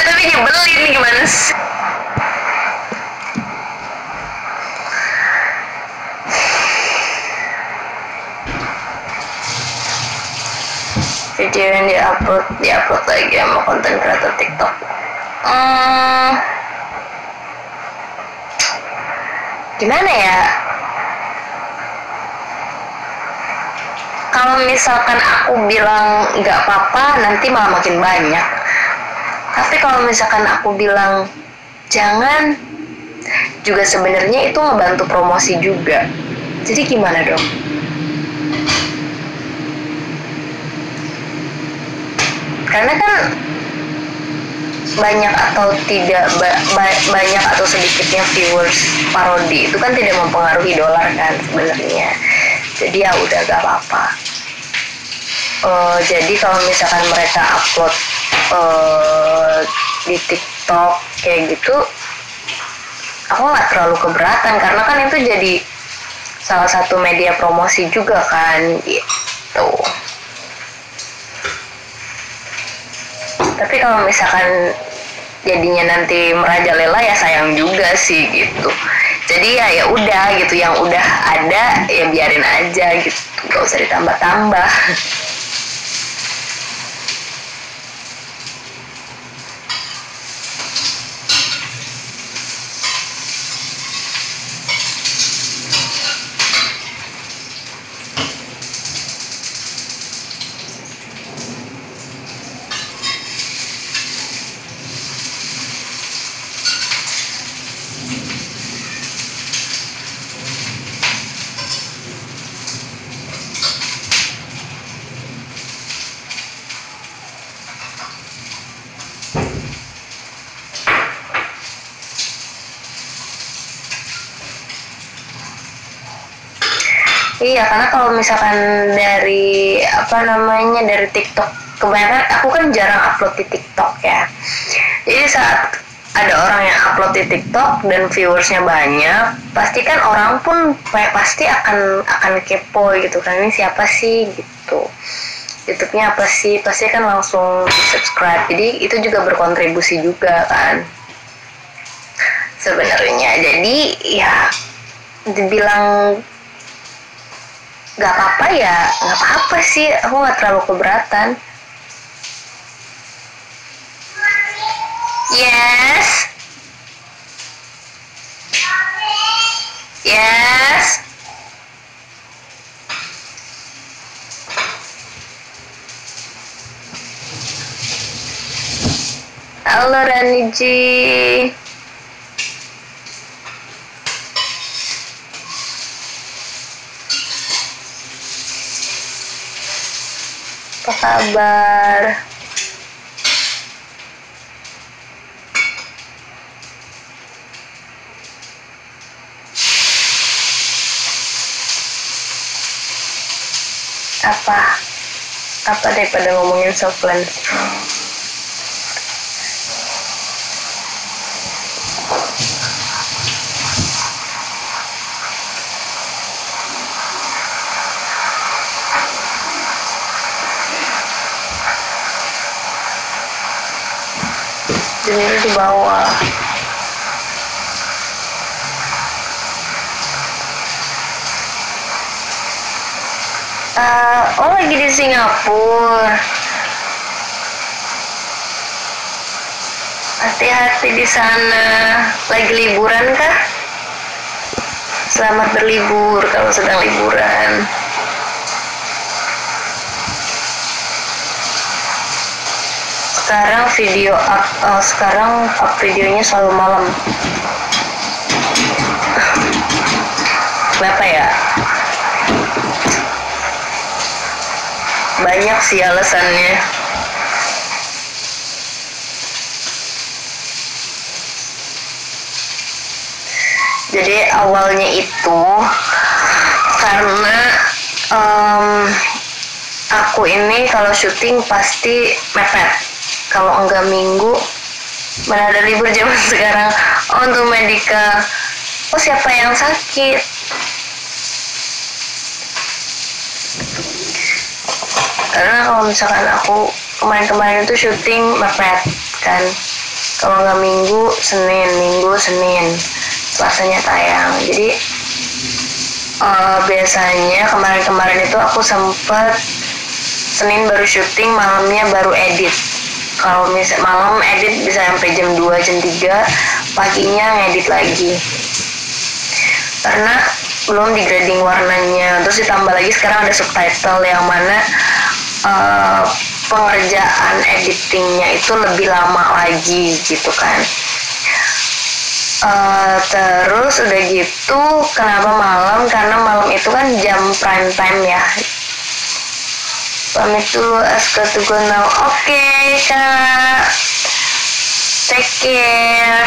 tapi nyebelin gimana sih. Video yang diupload lagi sama konten kreator TikTok. Gimana ya? Kalau misalkan aku bilang nggak apa-apa, nanti malah makin banyak. Tapi kalau misalkan aku bilang jangan, juga sebenarnya itu ngebantu promosi juga. Jadi gimana dong? Karena kan banyak atau tidak banyak atau sedikitnya viewers parodi itu kan tidak mempengaruhi dolar kan sebenarnya. Jadi ya udah gak apa-apa. Jadi kalau misalkan mereka upload di TikTok kayak gitu, aku nggak terlalu keberatan karena kan itu jadi salah satu media promosi juga kan gitu. Tapi kalau misalkan jadinya nanti merajalela ya sayang juga sih gitu. Jadi ya udah gitu, yang udah ada ya biarin aja gitu, gak usah ditambah-tambah. Iya, karena kalau misalkan dari dari TikTok, kebanyakan aku kan jarang upload di TikTok ya. Jadi saat ada orang yang upload di TikTok dan viewersnya banyak, pasti kan orang pun pasti akan kepo gitu kan, ini siapa sih gitu, YouTube-nya apa sih, pasti kan langsung subscribe. Jadi itu juga berkontribusi juga kan sebenarnya. Jadi ya dibilang gak apa-apa ya, gak apa-apa sih, aku gak terlalu keberatan. Yes. Yes. Halo Raniji. Apa kabar? Apa daripada ngomongin self-lens? Jemil di bawah. Oh lagi di Singapura. Hati-hati di sana. Lagi liburan kah? Selamat berlibur kalau sedang liburan. Sekarang up videonya selalu malam. Kenapa ya? Banyak sih alasannya. Jadi awalnya itu karena aku ini kalau syuting pasti mepet. Kalau enggak minggu, mana ada libur zaman sekarang. Oh untuk medical, oh siapa yang sakit? Karena kalau misalkan aku kemarin itu syuting mepet kan, Kalau nggak Minggu Senin, Selasanya tayang. Jadi biasanya kemarin itu aku sempet Senin baru syuting, malamnya baru edit. Kalau malam edit bisa sampai jam 2, jam 3, paginya ngedit lagi. Karena belum di grading warnanya. Terus ditambah lagi sekarang ada subtitle yang mana pengerjaan editingnya itu lebih lama lagi gitu kan. Terus udah gitu, kenapa malam? Karena malam itu kan jam prime time ya. Pamit dulu, aska to go now. Oke, Kak. Take care.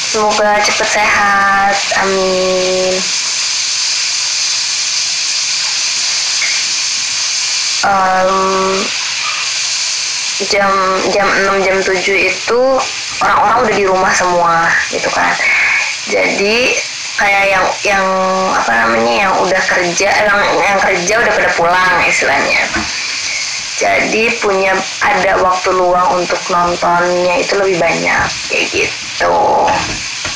Semoga cepet sehat. Amin. Jam 6, jam 7 itu orang-orang udah di rumah semua gitu kan. Jadi kayak yang apa namanya, yang udah kerja, yang kerja udah pada pulang istilahnya. Jadi ada waktu luang untuk nontonnya itu lebih banyak kayak gitu.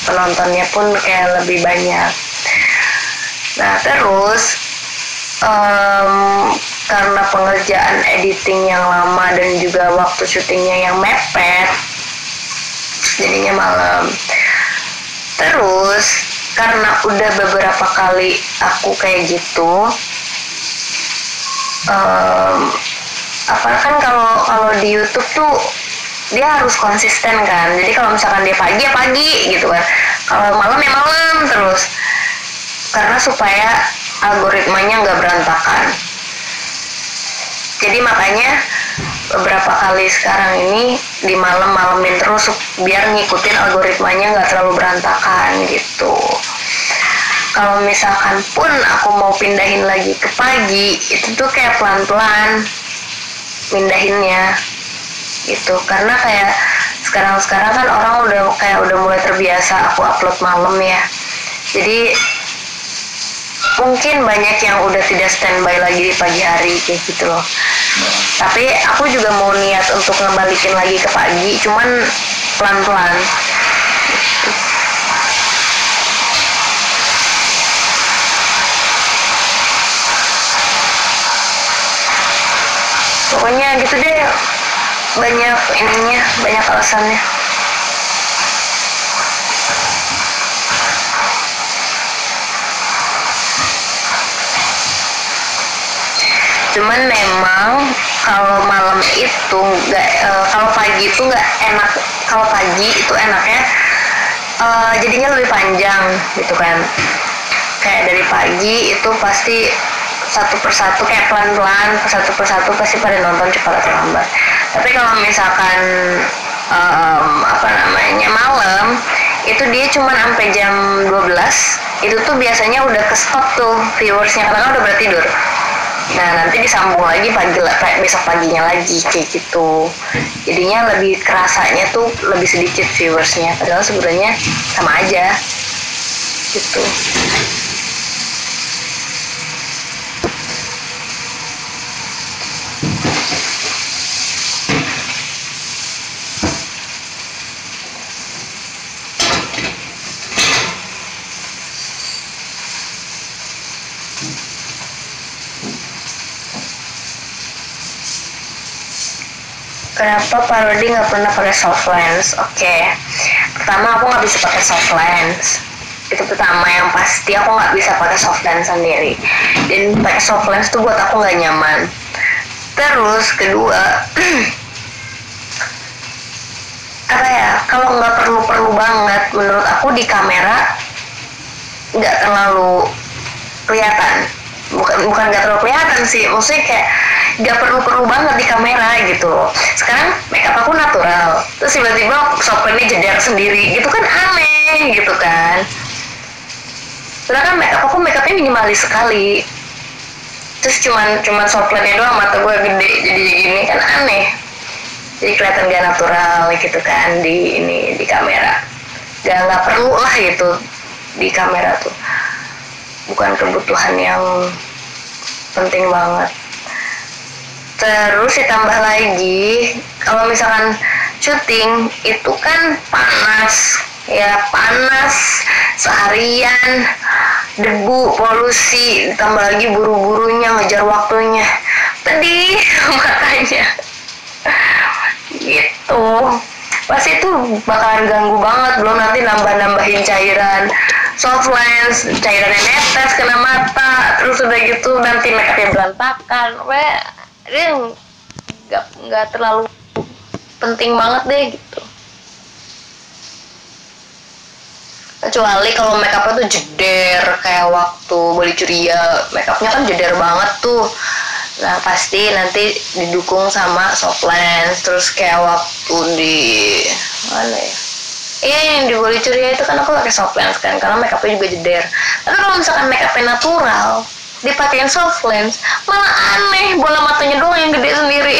Penontonnya pun kayak lebih banyak. Nah terus karena pengerjaan editing yang lama dan juga waktu syutingnya yang mepet, jadinya malam. Terus karena udah beberapa kali aku kayak gitu, kan kalau di YouTube tuh dia harus konsisten kan. Jadi kalau misalkan dia pagi ya pagi gitu kan, kalau malam ya malam terus, karena supaya algoritmanya nggak berantakan. Jadi makanya beberapa kali sekarang ini di malam-malamin terus biar ngikutin algoritmanya nggak terlalu berantakan gitu. Kalau misalkan pun aku mau pindahin lagi ke pagi, itu tuh kayak pelan-pelan pindahinnya gitu. Karena kayak sekarang kan orang udah mulai terbiasa aku upload malam ya. Jadi mungkin banyak yang udah tidak standby lagi di pagi hari kayak gitu loh. Tapi aku juga mau niat untuk ngebalikin lagi ke pagi, cuman pelan-pelan. Pokoknya gitu deh, banyak ininya, banyak alasannya. Cuman memang kalau malam itu kalau pagi itu nggak enak. Kalau pagi itu enaknya jadinya lebih panjang gitu kan. Kayak dari pagi itu pasti satu persatu kayak pelan-pelan, satu persatu pasti pada nonton cepat atau lambat. Tapi kalau misalkan malam itu dia cuma sampai jam 12, itu tuh biasanya udah ke stop tuh viewersnya karena udah pada tidur. Nah nanti disambung lagi besok paginya lagi kayak gitu. Jadinya lebih kerasanya tuh lebih sedikit viewersnya, padahal sebenarnya sama aja gitu. Kenapa parodi nggak pernah pakai soft lens? Oke. Pertama aku nggak bisa pakai soft lens. Itu pertama yang pasti, aku nggak bisa pakai soft lens sendiri. Dan pakai soft lens tuh buat aku nggak nyaman. Terus kedua, kalau nggak perlu banget, menurut aku di kamera nggak terlalu kelihatan. Bukan nggak terlalu kelihatan sih, maksudnya kayak gak perlu banget di kamera gitu. Sekarang makeup aku natural, terus tiba-tiba softline-nya jedar sendiri gitu kan aneh gitu kan. Sedangkan makeupnya minimalis sekali, terus cuman softline-nya doang, mata gue gede jadi gini kan aneh. Jadi kelihatan gak natural gitu kan di kamera. Gak perlu lah gitu di kamera tuh, bukan kebutuhan yang penting banget. Terus ditambah lagi, kalau misalkan syuting itu kan panas ya, panas seharian, debu, polusi, ditambah lagi buru-burunya ngejar waktunya, pedih makanya gitu. Pasti itu bakalan ganggu banget, belum nanti nambah-nambahin cairan soft lens, cairannya netes kena mata, terus udah gitu nanti makeupnya berantakan. Dia nggak terlalu penting banget deh gitu. Kecuali kalau makeupnya tuh jeder, kayak waktu Boleh Curia, makeupnya kan jeder banget tuh. Nah pasti nanti didukung sama soft lens. Terus kayak waktu di mana ya? Iya yang di Boleh Curia itu kan aku pakai soft lens kan, karena makeupnya juga jeder. Tapi kalau misalkan makeupnya natural, dipakein soft lens, malah aneh, bola matanya doang yang gede sendiri.